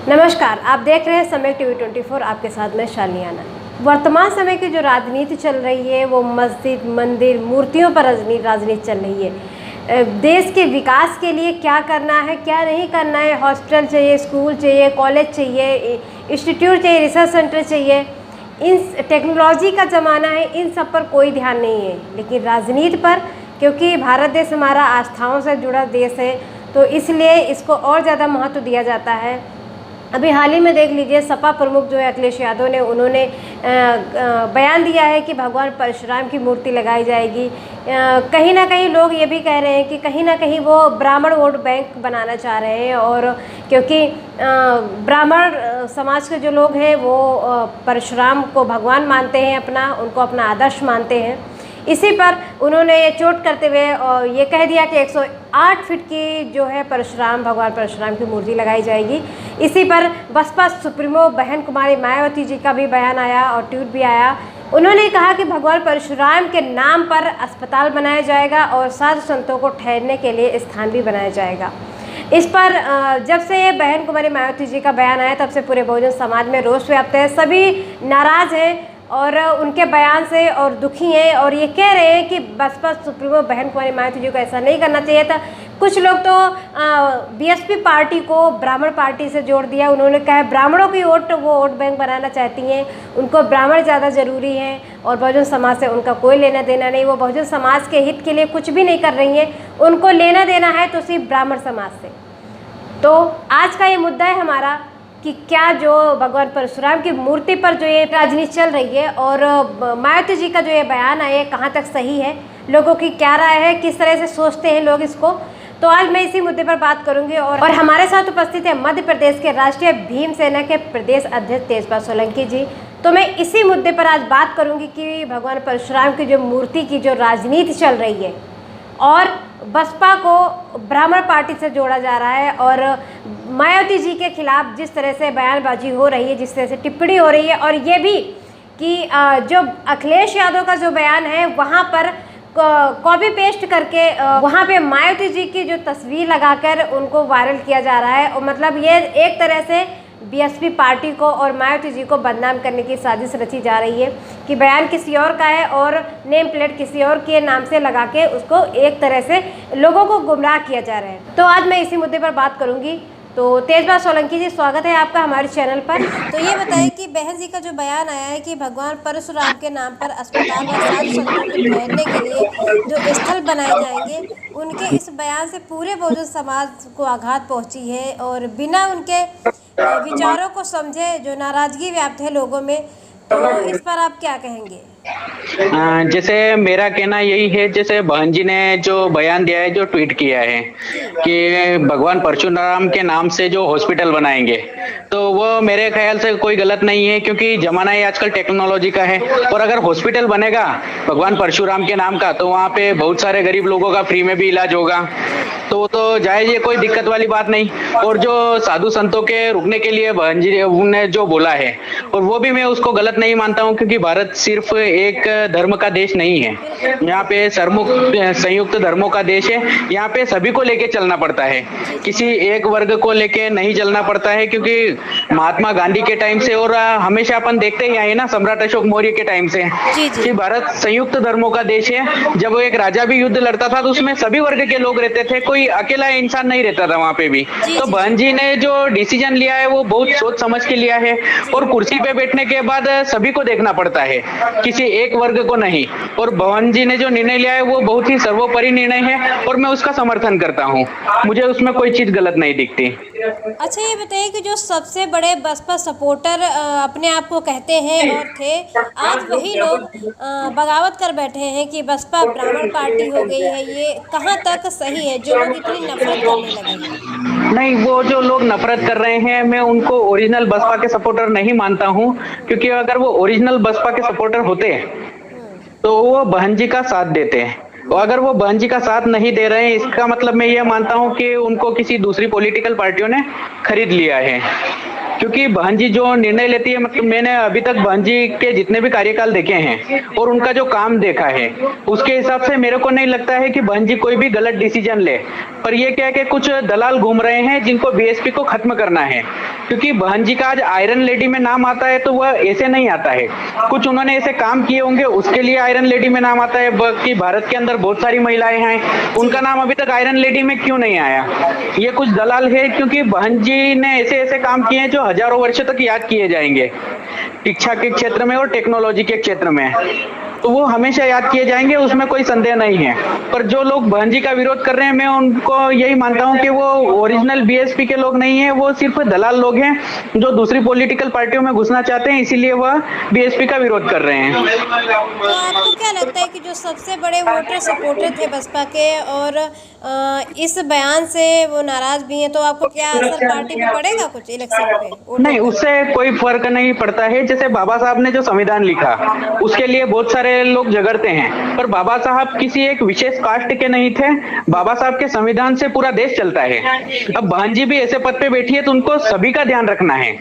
नमस्कार, आप देख रहे हैं समय टीवी 24। आपके साथ मैं शालिनी आनंद। वर्तमान समय की जो राजनीति चल रही है वो मस्जिद, मंदिर, मूर्तियों पर राजनीति चल रही है। देश के विकास के लिए क्या करना है, क्या नहीं करना है, हॉस्पिटल चाहिए, स्कूल चाहिए, कॉलेज चाहिए, इंस्टीट्यूट चाहिए, रिसर्च सेंटर चाहिए, इन टेक्नोलॉजी का ज़माना है, इन सब पर कोई ध्यान नहीं है। लेकिन राजनीति पर, क्योंकि भारत देश हमारा आस्थाओं से जुड़ा देश है, तो इसलिए इसको और ज़्यादा महत्व दिया जाता है। अभी हाल ही में देख लीजिए, सपा प्रमुख जो है अखिलेश यादव ने, उन्होंने बयान दिया है कि भगवान परशुराम की मूर्ति लगाई जाएगी। कहीं ना कहीं लोग ये भी कह रहे हैं कि कहीं ना कहीं वो ब्राह्मण वोट बैंक बनाना चाह रहे हैं, और क्योंकि ब्राह्मण समाज के जो लोग हैं वो परशुराम को भगवान मानते हैं, उनको अपना आदर्श मानते हैं। इसी पर उन्होंने ये चोट करते हुए ये कह दिया कि 108 फीट की जो है भगवान परशुराम की मूर्ति लगाई जाएगी। इसी पर बसपा सुप्रीमो बहन कुमारी मायावती जी का भी बयान आया और ट्वीट भी आया। उन्होंने कहा कि भगवान परशुराम के नाम पर अस्पताल बनाया जाएगा और साधु संतों को ठहरने के लिए स्थान भी बनाया जाएगा। इस पर जब से ये बहन कुमारी मायावती जी का बयान आया, तब से पूरे बहुजन समाज में रोष व्याप्त है। सभी नाराज़ हैं और उनके बयान से और दुखी हैं, और ये कह रहे हैं कि बसपा सुप्रीमो बहन कुमारी मायावती जी को ऐसा नहीं करना चाहिए था। कुछ लोग तो बीएसपी पार्टी को ब्राह्मण पार्टी से जोड़ दिया। उन्होंने कहा ब्राह्मणों की वोट वो वोट बैंक बनाना चाहती हैं, उनको ब्राह्मण ज़्यादा ज़रूरी हैं और बहुजन समाज से उनका कोई लेना देना नहीं। वो बहुजन समाज के हित के लिए कुछ भी नहीं कर रही हैं, उनको लेना देना है तो सिर्फ ब्राह्मण समाज से। तो आज का ये मुद्दा है हमारा कि क्या जो भगवान परशुराम की मूर्ति पर जो ये राजनीति चल रही है और मायावती जी का जो ये बयान है, कहाँ तक सही है, लोगों की क्या राय है, किस तरह से सोचते हैं लोग इसको, तो आज मैं इसी मुद्दे पर बात करूंगी। और हमारे साथ उपस्थित है मध्य प्रदेश के राष्ट्रीय भीम सेना के प्रदेश अध्यक्ष तेजपाल सोलंकी जी। तो मैं इसी मुद्दे पर आज बात करूँगी कि भगवान परशुराम की जो मूर्ति की जो राजनीति चल रही है और बसपा को ब्राह्मण पार्टी से जोड़ा जा रहा है, और मायावती जी के खिलाफ जिस तरह से बयानबाजी हो रही है, जिस तरह से टिप्पणी हो रही है, और ये भी कि जो अखिलेश यादव का जो बयान है वहाँ पर कॉपी पेस्ट करके वहाँ पे मायावती जी की जो तस्वीर लगाकर उनको वायरल किया जा रहा है। और मतलब ये एक तरह से बीएसपी पार्टी को और मायावती जी को बदनाम करने की साजिश रची जा रही है कि बयान किसी और का है और नेम प्लेट किसी और के नाम से लगा के उसको एक तरह से लोगों को गुमराह किया जा रहा है। तो आज मैं इसी मुद्दे पर बात करूंगी। तो तेजपाल सोलंकी जी, स्वागत है आपका हमारे चैनल पर। तो ये बताएं कि बहन जी का जो बयान आया है कि भगवान परशुराम के नाम पर अस्पताल व साधु संतों के ठहरने के लिए जो स्थल बनाए जाएंगे, उनके इस बयान से पूरे बहुजन समाज को आघात पहुंची है और बिना उनके विचारों को समझे जो नाराजगी व्याप्त है लोगों में। तो इस पर आप क्या कहेंगे? जैसे मेरा कहना यही है, जैसे बहन जी ने जो बयान दिया है, जो ट्वीट किया है कि भगवान परशुराम के नाम से जो हॉस्पिटल बनाएंगे, तो वो मेरे ख्याल से कोई गलत नहीं है, क्योंकि जमाना ही आजकल टेक्नोलॉजी का है। और अगर हॉस्पिटल बनेगा भगवान परशुराम के नाम का, तो वहाँ पे बहुत सारे गरीब लोगों का फ्री में भी इलाज होगा, तो जायज है, कोई दिक्कत वाली बात नहीं। और जो साधु संतों के रुकने के लिए बहन जी ने जो बोला है, और वो भी मैं उसको गलत नहीं मानता हूँ, क्योंकि भारत सिर्फ एक धर्म का देश नहीं है, यहाँ पे संयुक्त धर्मों का देश है। यहाँ पे सभी को लेके चलना पड़ता है, किसी एक वर्ग को लेके नहीं चलना पड़ता है, क्योंकि महात्मा गांधी के टाइम से और हमेशा अपन देखते ही आए ना, सम्राट अशोक मौर्य के टाइम से कि भारत संयुक्त धर्मों का देश है। जब एक राजा भी युद्ध लड़ता था तो उसमें सभी वर्ग के लोग रहते थे, कोई अकेला इंसान नहीं रहता था वहां पे भी। तो बहन जी ने जो डिसीजन लिया है वो बहुत सोच समझ के लिया है, और कुर्सी पे बैठने के बाद सभी को देखना पड़ता है, किसी एक वर्ग को नहीं। और बहन जी ने जो निर्णय लिया है वो बहुत ही सर्वोपरि निर्णय है, और मैं उसका समर्थन करता हूँ, मुझे उसमें कोई चीज गलत नहीं दिखती। अच्छा, ये बताइए कि जो सबसे बड़े बसपा सपोर्टर अपने आप को कहते हैं और थे, आज वही लोग बगावत कर बैठे हैं कि बसपा ब्राह्मण पार्टी हो गई है। ये कहाँ तक सही है, जो लोग इतनी नफरत करने लगे हैं? नहीं, वो जो लोग नफरत कर रहे हैं, मैं उनको ओरिजिनल बसपा के सपोर्टर नहीं मानता हूँ, क्योंकि अगर वो ओरिजिनल बसपा के सपोर्टर होते तो वो बहन जी का साथ देते हैं। और अगर वो बहन जी का साथ नहीं दे रहे हैं, इसका मतलब मैं ये मानता हूँ कि उनको किसी दूसरी पॉलिटिकल पार्टियों ने खरीद लिया है। क्योंकि बहन जी जो निर्णय लेती है, मतलब मैंने अभी तक बहन जी के जितने भी कार्यकाल देखे हैं और उनका जो काम देखा है, उसके हिसाब से मेरे को नहीं लगता है कि बहन जी कोई भी गलत डिसीजन ले। पर ये क्या है कि कुछ दलाल घूम रहे हैं जिनको बीएसपी को खत्म करना है। क्योंकि बहन जी का आज आयरन लेडी में नाम आता है तो वह ऐसे नहीं आता है, कुछ उन्होंने ऐसे काम किए होंगे उसके लिए आयरन लेडी में नाम आता है। कि भारत के अंदर बहुत सारी महिलाएं हैं, उनका नाम अभी तक आयरन लेडी में क्यों नहीं आया? ये कुछ दलाल है, क्योंकि बहन जी ने ऐसे ऐसे काम किए हैं जो हजारों वर्षों तक याद किए जाएंगे शिक्षा के क्षेत्र में और टेक्नोलॉजी के क्षेत्र में, तो वो हमेशा याद किए जाएंगे, उसमें कोई संदेह नहीं है। पर जो लोग बहन जी का विरोध कर रहे हैं, मैं उनको यही मानता हूं कि वो ओरिजिनल बीएसपी के लोग नहीं है, वो सिर्फ दलाल लोग हैं जो दूसरी पॉलिटिकल पार्टियों में घुसना चाहते हैं, इसीलिए वह बीएसपी का विरोध कर रहे हैं। तो आपको क्या लगता है कि जो सबसे बड़े वोटर सपोर्टर थे बसपा के और इस बयान से वो नाराज भी हैं, तो आपको क्या असर पार्टी पे पड़ेगा कुछ इलेक्शन पे? नहीं, उससे कोई फर्क नहीं पड़ता है। जैसे बाबा साहब ने जो संविधान लिखा उसके लिए बहुत सारे लोग झगड़ते हैं, पर बाबा साहब किसी एक विशेष कास्ट के नहीं थे, बाबा साहब के संविधान से पूरा देश चलता है। अब बहन जी भी ऐसे पद पे बैठी है तो उनको सभी का ध्यान रखना है,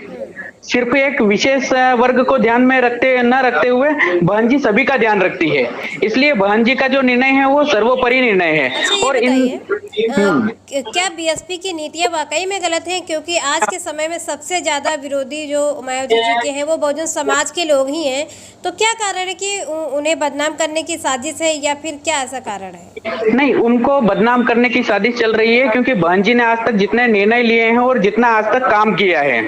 सिर्फ एक विशेष वर्ग को ध्यान में रखते हुए बहन जी सभी का ध्यान रखती है, इसलिए बहन जी का जो निर्णय है वो सर्वोपरि निर्णय है। अच्छा, और क्या बीएसपी की नीतियां वाकई में गलत हैं? क्योंकि आज के समय में सबसे ज्यादा विरोधी जो मायावती जी के हैं वो बहुजन समाज के लोग ही हैं, तो क्या कारण है कि उन्हें बदनाम करने की साजिश है या फिर क्या ऐसा कारण है? नहीं, उनको बदनाम करने की साजिश चल रही है, क्योंकि बहन जी ने आज तक जितने निर्णय लिए हैं और जितना आज तक काम किया है,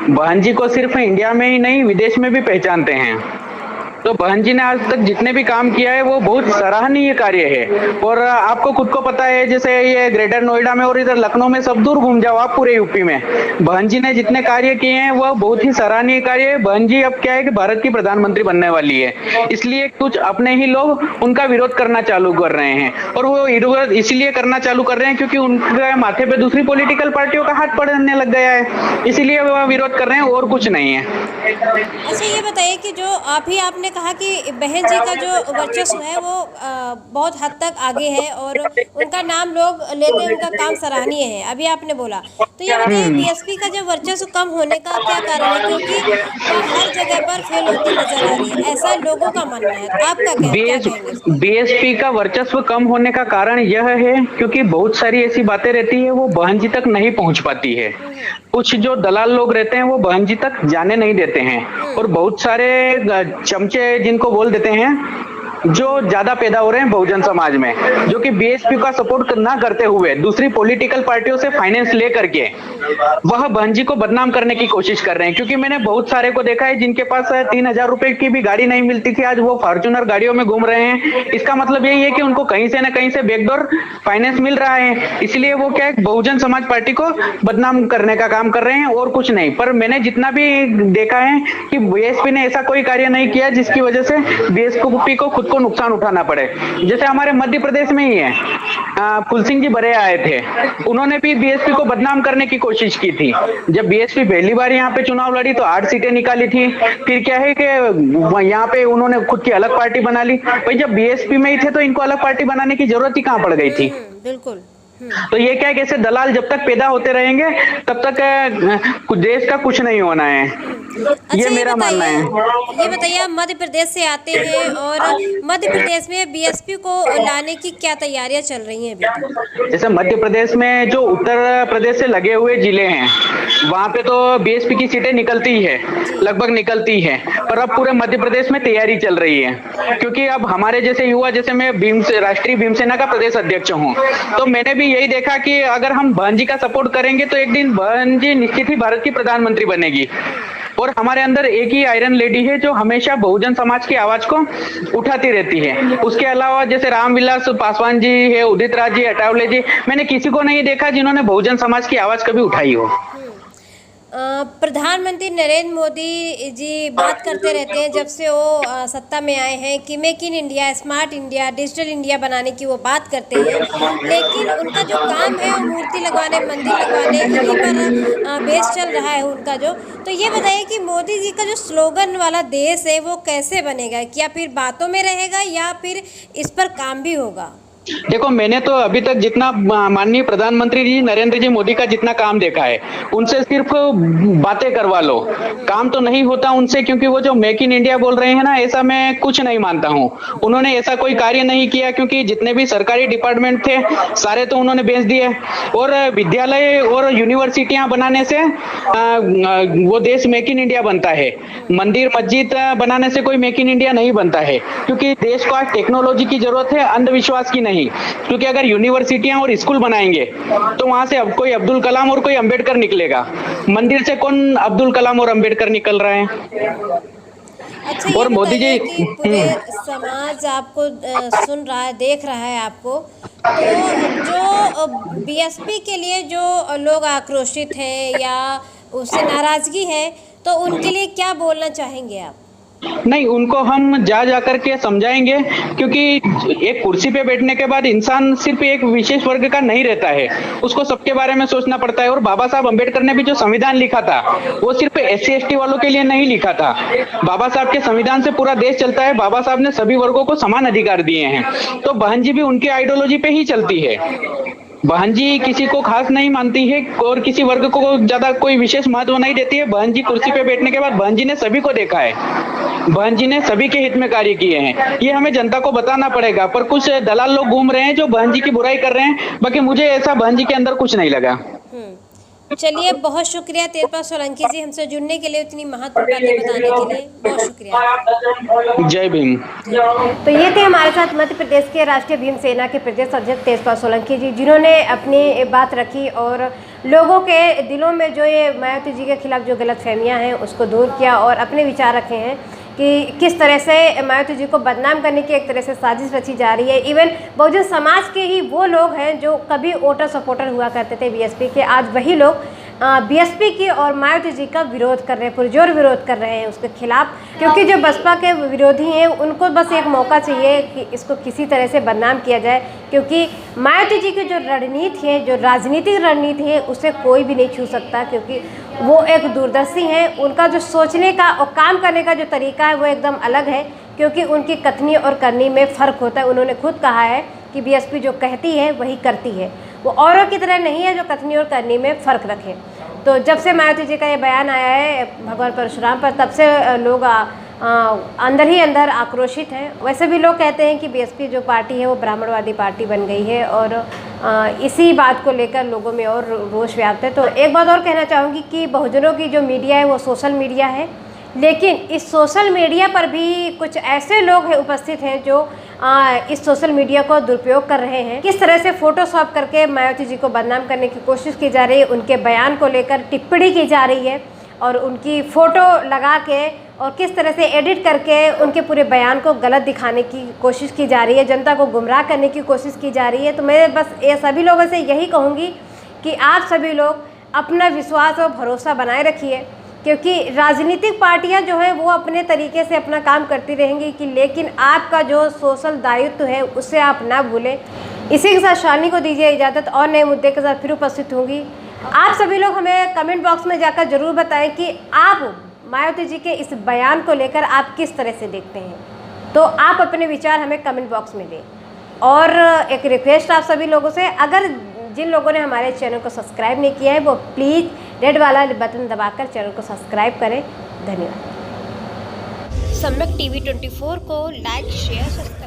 बहन जी को सिर्फ इंडिया में ही नहीं विदेश में भी पहचानते हैं। तो बहन जी ने आज तक जितने भी काम किया है वो बहुत सराहनीय कार्य है। और आपको खुद को पता है, जैसे ये ग्रेटर नोएडा में और इधर लखनऊ में सब दूर घूम जाओ आप पूरे यूपी में, बहन जी ने जितने कार्य किए हैं वह बहुत ही सराहनीय कार्य है। बहन जी अब क्या है कि भारत की प्रधानमंत्री बनने वाली है, इसलिए कुछ अपने ही लोग उनका विरोध करना चालू कर रहे हैं, और वो विरोध इसलिए करना चालू कर रहे हैं क्योंकि उनके माथे पे दूसरी पॉलिटिकल पार्टियों का हाथ पड़ने लग गया है, इसीलिए वह विरोध कर रहे हैं और कुछ नहीं है। अच्छा, ये बताइए कि जो आपने कहा कि बहन जी का जो वर्चस्व है वो बहुत हद तक आगे है और उनका नाम लोग लेते हैं, उनका काम सराहनीय है, अभी आपने बोला, तो ये बताइए बीएसपी का जो वर्चस्व कम होने का क्या कारण है? क्योंकि वो हर जगह पर फेल होती नजर आ रही है, ऐसा लोगों का मानना है, आपका क्या कहेंगे? बीएसपी का वर्चस्व कम होने का कारण यह है क्योंकि बहुत सारी ऐसी बातें रहती है वो बहन जी तक नहीं पहुंच पाती है। कुछ जो दलाल लोग रहते हैं वो बहन जी तक जाने नहीं देते हैं, और बहुत सारे चमचे जिनको बोल देते हैं जो ज्यादा पैदा हो रहे हैं बहुजन समाज में, जो कि बीएसपी का सपोर्ट ना करते हुए दूसरी पॉलिटिकल पार्टियों से फाइनेंस ले करके वह बहन जी को बदनाम करने की कोशिश कर रहे हैं। क्योंकि मैंने बहुत सारे को देखा है जिनके पास 3,000 रुपए की भी गाड़ी नहीं मिलती थी, आज वो फॉर्च्यूनर गाड़ियों में घूम रहे हैं। इसका मतलब यही है कि उनको कहीं से न कहीं से बैकडोर फाइनेंस मिल रहा है, इसलिए वो क्या है बहुजन समाज पार्टी को बदनाम करने का काम कर रहे हैं और कुछ नहीं। पर मैंने जितना भी देखा है कि बीएसपी ने ऐसा कोई कार्य नहीं किया जिसकी वजह से बीएसपी को खुद को नुकसान उठाना पड़े। जैसे हमारे मध्य प्रदेश में ही है, फूल सिंह जी बड़े आए थे, उन्होंने भी बीएसपी को बदनाम करने की कोशिश की थी। जब बीएसपी पहली बार यहाँ पे चुनाव लड़ी तो 8 सीटें निकाली थी, फिर क्या है कि यहाँ पे उन्होंने खुद की अलग पार्टी बना ली। भाई जब बीएसपी में ही थे तो इनको अलग पार्टी बनाने की जरूरत ही कहाँ पड़ गई थी? बिल्कुल। तो ये क्या है कि ऐसे दलाल जब तक पैदा होते रहेंगे तब तक देश का कुछ नहीं होना है। अच्छा, ये मेरा मानना है। ये बताइए, आप मध्य प्रदेश से आते हैं और मध्य प्रदेश में बीएसपी को लाने की क्या तैयारियां चल रही हैं अभी? जैसे मध्य प्रदेश में जो उत्तर प्रदेश से लगे हुए जिले हैं वहां पे तो बीएसपी की सीटें निकलती है, लगभग निकलती है, पर अब पूरे मध्य प्रदेश में तैयारी चल रही है। क्योंकि अब हमारे जैसे युवा, जैसे मैं राष्ट्रीय भीमसेना का प्रदेश अध्यक्ष हूँ, तो मैंने भी यही देखा कि अगर हम बहन जी का सपोर्ट करेंगे तो एक दिन बहन जी निश्चित ही भारत की प्रधानमंत्री बनेगी। और हमारे अंदर एक ही आयरन लेडी है जो हमेशा बहुजन समाज की आवाज को उठाती रहती है। उसके अलावा जैसे रामविलास पासवान जी है, उदित राज जी, अटावले जी, मैंने किसी को नहीं देखा जिन्होंने बहुजन समाज की आवाज कभी उठाई हो। प्रधानमंत्री नरेंद्र मोदी जी बात करते रहते हैं जब से वो सत्ता में आए हैं कि make in India, smart India, digital India बनाने की वो बात करते हैं, लेकिन उनका जो काम है वो मूर्ति लगवाने, मंदिर लगवाने, इन्हीं पर बेस चल रहा है उनका जो। तो ये बताइए कि मोदी जी का जो स्लोगन वाला देश है वो कैसे बनेगा? क्या फिर बातों में रहेगा या फिर इस पर काम भी होगा? देखो, मैंने तो अभी तक जितना माननीय प्रधानमंत्री जी नरेंद्र जी मोदी का जितना काम देखा है, उनसे सिर्फ बातें करवा लो, काम तो नहीं होता उनसे, क्योंकि वो जो मेक इन इंडिया बोल रहे हैं ना, ऐसा मैं कुछ नहीं मानता हूँ। उन्होंने ऐसा कोई कार्य नहीं किया, क्योंकि जितने भी सरकारी डिपार्टमेंट थे सारे तो उन्होंने बेच दिए। और विद्यालय और यूनिवर्सिटियां बनाने से वो देश मेक इन इंडिया बनता है। मंदिर मस्जिद बनाने से कोई मेक इन इंडिया नहीं बनता है, क्योंकि देश को आज टेक्नोलॉजी की जरूरत है, अंधविश्वास की नहीं। क्योंकि अगर यूनिवर्सिटियां और स्कूल बनाएंगे तो वहां से अब कोई अब्दुल कलाम और कोई अंबेडकर निकलेगा। मंदिर से कौन अब्दुल कलाम और अंबेडकर निकल रहे हैं? अच्छा, ये और मोदी जी, बताइए कि पूरे समाज आपको सुन रहा है, देख रहा है आपको, तो जो बीएसपी के लिए जो लोग आक्रोशित हैं या उससे नाराजगी है, तो उनके लिए क्या बोलना चाहेंगे आप? नहीं, उनको हम जा करके समझाएंगे, क्योंकि एक कुर्सी पे बैठने के बाद इंसान सिर्फ एक विशेष वर्ग का नहीं रहता है, उसको सबके बारे में सोचना पड़ता है। और बाबा साहब अम्बेडकर ने भी जो संविधान लिखा था वो सिर्फ SC ST वालों के लिए नहीं लिखा था। बाबा साहब के संविधान से पूरा देश चलता है। बाबा साहब ने सभी वर्गों को समान अधिकार दिए हैं, तो बहन जी भी उनकी आइडियोलॉजी पे ही चलती है। बहन जी किसी को खास नहीं मानती है और किसी वर्ग को ज्यादा कोई विशेष महत्व नहीं देती है। बहन जी कुर्सी पे बैठने के बाद बहन जी ने सभी को देखा है, बहन जी ने सभी के हित में कार्य किए हैं। ये हमें जनता को बताना पड़ेगा, पर कुछ दलाल लोग घूम रहे हैं जो बहन जी की बुराई कर रहे हैं। बाकी मुझे ऐसा बहन जी के अंदर कुछ नहीं लगा। चलिए, बहुत शुक्रिया तेजपाल सोलंकी जी, हमसे जुड़ने के लिए, इतनी महत्वपूर्ण बातें बताने के लिए बहुत शुक्रिया। जय भीम। तो ये थे हमारे साथ मध्य प्रदेश के राष्ट्रीय भीम सेना के प्रदेश अध्यक्ष तेजपाल सोलंकी जी, जिन्होंने अपनी बात रखी और लोगों के दिलों में जो ये मायावती जी के खिलाफ जो गलतफहमियां हैं उसको दूर किया और अपने विचार रखे हैं कि किस तरह से मायावती जी को बदनाम करने की एक तरह से साजिश रची जा रही है। इवन बहुजन समाज के ही वो लोग हैं जो कभी वोटर सपोर्टर हुआ करते थे बीएसपी के, आज वही लोग बीएसपी की और मायावती जी का विरोध कर रहे हैं, पुरजोर विरोध कर रहे हैं उसके खिलाफ। क्योंकि जो बसपा के विरोधी हैं उनको बस एक मौका चाहिए कि इसको किसी तरह से बदनाम किया जाए, क्योंकि मायावती जी की जो रणनीति है, जो राजनीतिक रणनीति है, उसे कोई भी नहीं छू सकता, क्योंकि वो एक दूरदर्शी हैं। उनका जो सोचने का और काम करने का जो तरीका है वो एकदम अलग है, क्योंकि उनकी कथनी और करनी में फ़र्क होता है। उन्होंने खुद कहा है कि बीएसपी जो कहती है वही करती है, वो औरों की तरह नहीं है जो कथनी और करनी में फ़र्क रखें। तो जब से मायावती जी का ये बयान आया है भगवान परशुराम पर, तब से लोग अंदर ही अंदर आक्रोशित हैं। वैसे भी लोग कहते हैं कि बीएसपी जो पार्टी है वो ब्राह्मणवादी पार्टी बन गई है और इसी बात को लेकर लोगों में और रोष व्याप्त है। तो एक बात और कहना चाहूँगी कि बहुजनों की जो मीडिया है वो सोशल मीडिया है, लेकिन इस सोशल मीडिया पर भी कुछ ऐसे लोग हैं उपस्थित हैं जो इस सोशल मीडिया को दुरुपयोग कर रहे हैं। किस तरह से फोटोशॉप करके मायावती जी को बदनाम करने की कोशिश की जा रही है, उनके बयान को लेकर टिप्पणी की जा रही है और उनकी फ़ोटो लगा के और किस तरह से एडिट करके उनके पूरे बयान को गलत दिखाने की कोशिश की जा रही है, जनता को गुमराह करने की कोशिश की जा रही है। तो मैं बस ये सभी लोगों से यही कहूँगी कि आप सभी लोग अपना विश्वास और भरोसा बनाए रखिए, क्योंकि राजनीतिक पार्टियां जो हैं वो अपने तरीके से अपना काम करती रहेंगी कि, लेकिन आपका जो सोशल दायित्व है उसे आप ना भूलें। इसी के साथ शालिनी को दीजिए इजाज़त, और नए मुद्दे के साथ फिर उपस्थित होंगी। आप सभी लोग हमें कमेंट बॉक्स में जाकर ज़रूर बताएं कि आप मायावती जी के इस बयान को लेकर आप किस तरह से देखते हैं। तो आप अपने विचार हमें कमेंट बॉक्स में दें। और एक रिक्वेस्ट आप सभी लोगों से, अगर जिन लोगों ने हमारे चैनल को सब्सक्राइब नहीं किया है वो प्लीज़ रेड वाला बटन दबाकर चैनल को सब्सक्राइब करें। धन्यवाद। सम्यक टीवी 24 को लाइक, शेयर, सब्सक्राइब